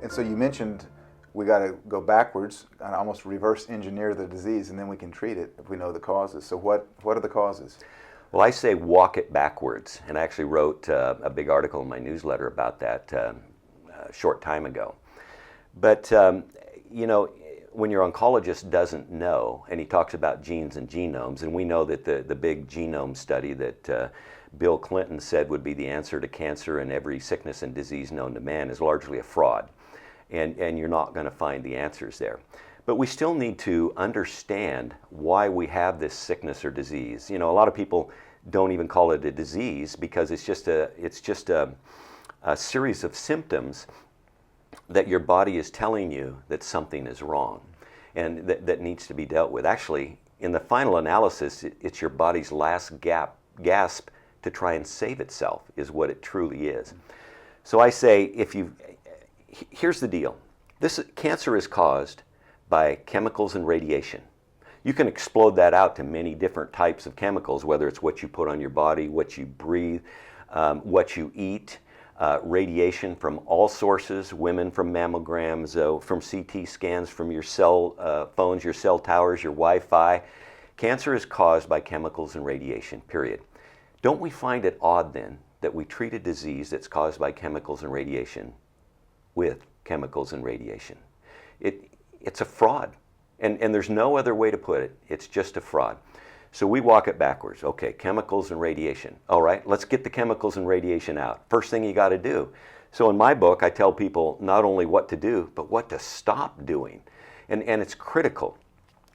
And so you mentioned we got to go backwards and almost reverse engineer the disease, and then we can treat it if we know the causes. So what are the causes? Well, I say walk it backwards, and I actually wrote a big article in my newsletter about that a short time ago. But, you know, when your oncologist doesn't know, and he talks about genes and genomes, and we know that the big genome study that Bill Clinton said would be the answer to cancer and every sickness and disease known to man is largely a fraud. And you're not going to find the answers there. But we still need to understand why we have this sickness or disease. You know, a lot of people don't even call it a disease because it's just a series of symptoms that your body is telling you that something is wrong and that needs to be dealt with. Actually, in the final analysis, it's your body's last gasp to try and save itself is what it truly is. So I say, here's the deal. Cancer is caused by chemicals and radiation. You can explode that out to many different types of chemicals, whether it's what you put on your body, what you breathe, what you eat, radiation from all sources, women from mammograms, from CT scans, from your cell phones, your cell towers, your Wi-Fi. Cancer is caused by chemicals and radiation, period. Don't we find it odd then that we treat a disease that's caused by chemicals and radiation with chemicals and radiation? It's a fraud, and there's no other way to put it. It's just a fraud. So we walk it backwards. Okay, chemicals and radiation. All right, let's get the chemicals and radiation out. First thing you got to do. So in my book, I tell people not only what to do, but what to stop doing. And it's critical.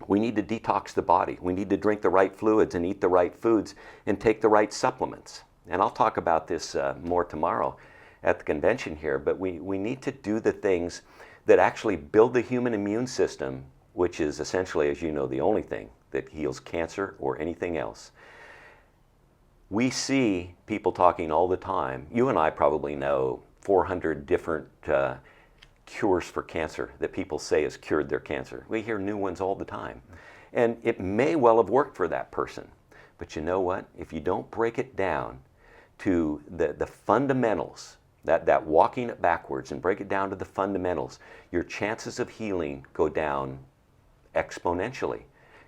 We need to detox the body. We need to drink the right fluids and eat the right foods and take the right supplements. And I'll talk about this more tomorrow at the convention here, but we need to do the things that actually build the human immune system, which is essentially, as you know, the only thing that heals cancer or anything else. We see people talking all the time. You and I probably know 400 different cures for cancer that people say has cured their cancer. We hear new ones all the time. And it may well have worked for that person. But you know what? If you don't break it down to the fundamentals, that walking it backwards and break it down to the fundamentals, your chances of healing go down exponentially.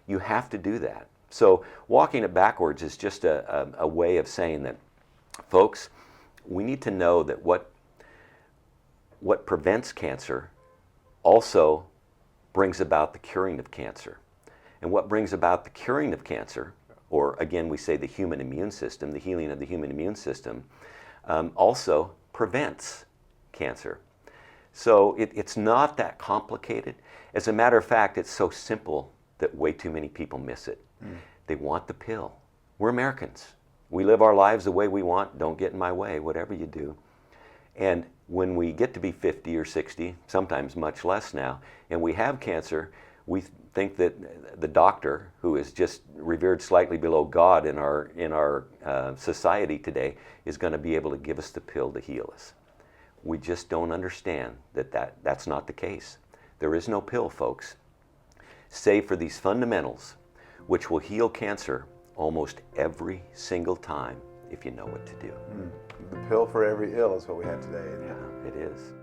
You have to do that. So walking it backwards is just a way of saying that, folks, we need to know that what prevents cancer also brings about the curing of cancer. And what brings about the curing of cancer, or again we say the human immune system, the healing of the human immune system, also prevents cancer. So it's not that complicated. As a matter of fact, it's so simple that way too many people miss it. They want the pill. We're Americans. We live our lives the way we want. Don't get in my way, whatever you do. And when we get to be 50 or 60, sometimes much less now, and we have cancer, we think that the doctor, who is just revered slightly below God in our society today, is going to be able to give us the pill to heal us. We just don't understand that's not the case. There is no pill, folks, save for these fundamentals, which will heal cancer almost every single time if you know what to do. The pill for every ill is what we have today. Yeah, it is.